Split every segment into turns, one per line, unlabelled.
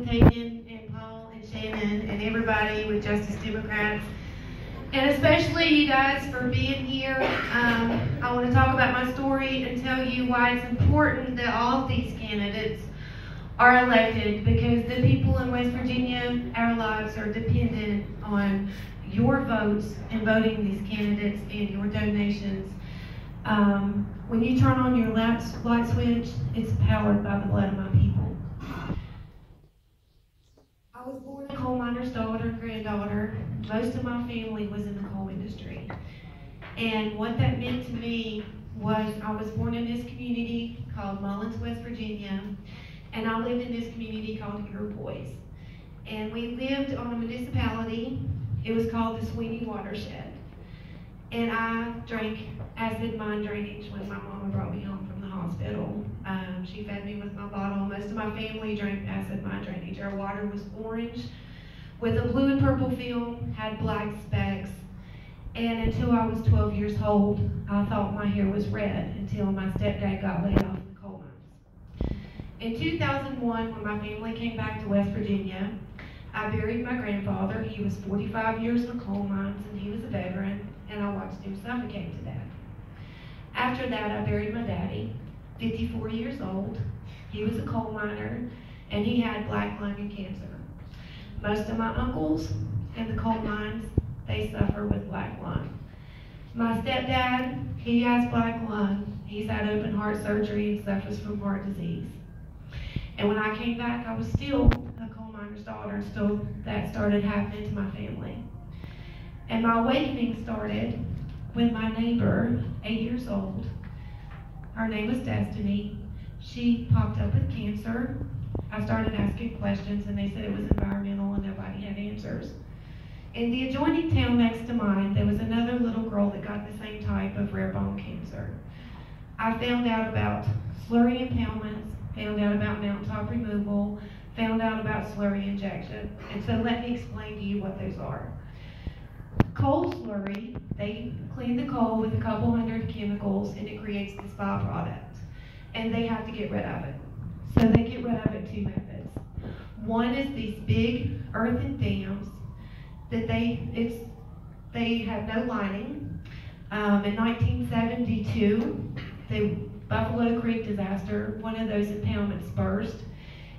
Taken and Paul and Shannon and everybody with Justice Democrats, and especially you guys for being here. I want to talk about my story and tell you why it's important that all of these candidates are elected, because the people in West Virginia, our lives are dependent on your votes and voting these candidates and your donations. When you turn on your light switch, it's powered by the blood of my people. I was born a coal miner's daughter and granddaughter. Most of my family was in the coal industry. And what that meant to me was I was born in this community called Mullins, West Virginia, and I lived in this community called Iroquois. And we lived on a municipality. It was called the Sweeney Watershed. And I drank acid mine drainage when my mama brought me home from the hospital. She fed me with my bottle. Most of my family drank acid mine drainage. Our water was orange with a blue and purple film, had black specks. And until I was 12 years old, I thought my hair was red until my stepdad got laid off in the coal mines. In 2001, when my family came back to West Virginia, I buried my grandfather. He was 45 years in the coal mines and he was a veteran, and I watched him suffocate to death. After that, I buried my daddy, 54 years old. He was a coal miner, and he had black lung and cancer. Most of my uncles in the coal mines, they suffer with black lung. My stepdad, he has black lung. He's had open heart surgery and suffers from heart disease. And when I came back, I was still a coal miner's daughter, and still that started happening to my family. And my awakening started when my neighbor, 8 years old, her name was Destiny, she popped up with cancer. I started asking questions and they said it was environmental and nobody had answers. In the adjoining town next to mine, there was another little girl that got the same type of rare bone cancer. I found out about slurry impoundments, found out about mountaintop removal, found out about slurry injection. And so let me explain to you what those are. Coal slurry, they clean the coal with a couple hundred chemicals and it creates this byproduct. And they have to get rid of it. So they get rid of it two methods. One is these big earthen dams that they have no lining. In 1972, the Buffalo Creek disaster, one of those impoundments burst,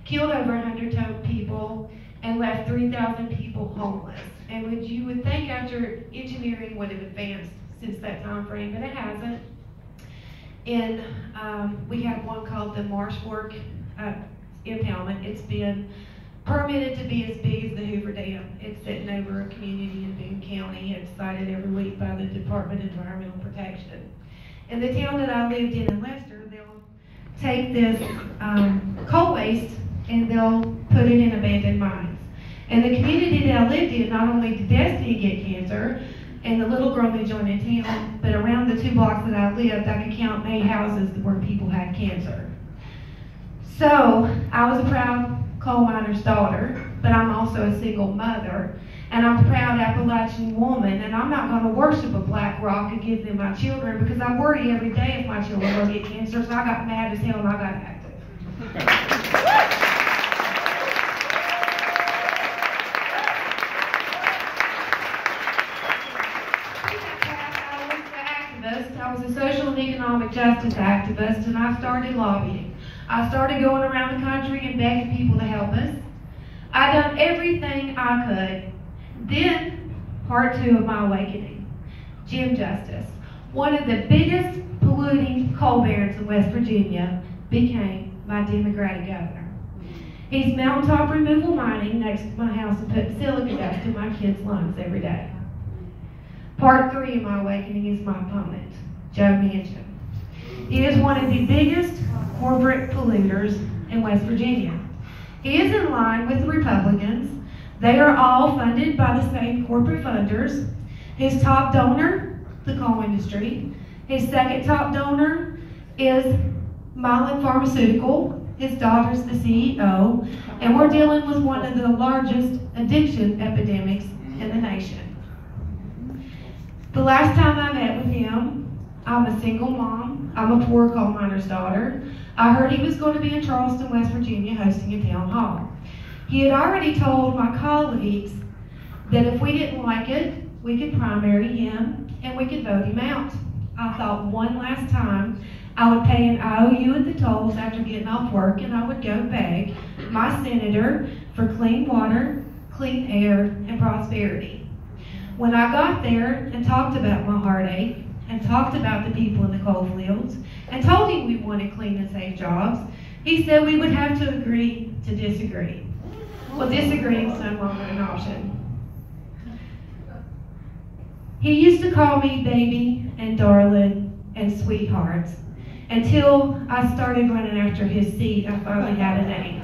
killed over 100 people, and left 3,000 people homeless. And you would think after engineering would have advanced since that time frame, but it hasn't. And we have one called the Marshfork impoundment. It's been permitted to be as big as the Hoover Dam. It's sitting over a community in Boone County. It's cited every week by the Department of Environmental Protection. In the town that I lived in Leicester, they'll take this coal waste and they'll put it in abandoned mines. And the community that I lived in, not only did Destiny get cancer, and the little girl that joined in town, but around the 2 blocks that I lived, I could count 8 houses where people had cancer. So, I was a proud coal miner's daughter, but I'm also a single mother, and I'm a proud Appalachian woman, and I'm not going to worship a black rock and give them my children, because I worry every day if my children will get cancer, so I got mad as hell and I got active. I was a social and economic justice activist, and I started lobbying. I started going around the country and begging people to help us. I done everything I could. Then, part 2 of my awakening, Jim Justice, one of the biggest polluting coal barons in West Virginia, became my Democratic governor. He's mountaintop removal mining next to my house and putting silica dust in my kids' lungs every day. Part 3 of my awakening is my opponent, Joe Manchin. He is one of the biggest corporate polluters in West Virginia. He is in line with the Republicans. They are all funded by the same corporate funders. His top donor, the coal industry. His second top donor is Mylan Pharmaceutical. His daughter's the CEO. And we're dealing with one of the largest addiction epidemics in the nation. The last time I met with him, I'm a single mom. I'm a poor coal miner's daughter. I heard he was going to be in Charleston, West Virginia, hosting a town hall. He had already told my colleagues that if we didn't like it, we could primary him and we could vote him out. I thought one last time I would pay an IOU at the tolls after getting off work, and I would go beg my senator for clean water, clean air, and prosperity. When I got there and talked about my heartache, and talked about the people in the coal fields, and told him we wanted clean and safe jobs, he said we would have to agree to disagree. Well, disagreeing is no longer an option. He used to call me baby and darling and sweetheart, until I started running after his seat. I finally had a name.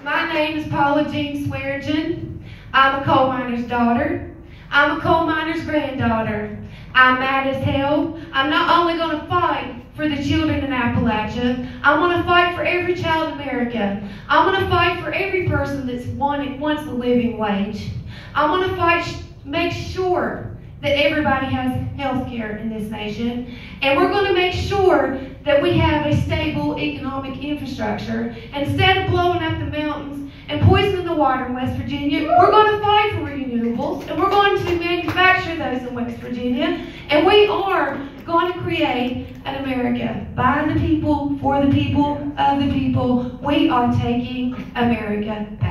My name is Paula Jean Swearingen. I'm a coal miner's daughter. I'm a coal miner's granddaughter. I'm mad as hell. I'm not only going to fight for the children in Appalachia, I'm going to fight for every child in America. I'm going to fight for every person that wants a living wage. I'm going to fight, make sure that everybody has health care in this nation. And we're going to make sure that we have a stable economic infrastructure. Instead of blowing up the mountains and poisoning the water in West Virginia, we're going to fight for renewables, and we're going to manufacture those in West Virginia. And we are going to create an America by the people, for the people, of the people. We are taking America back.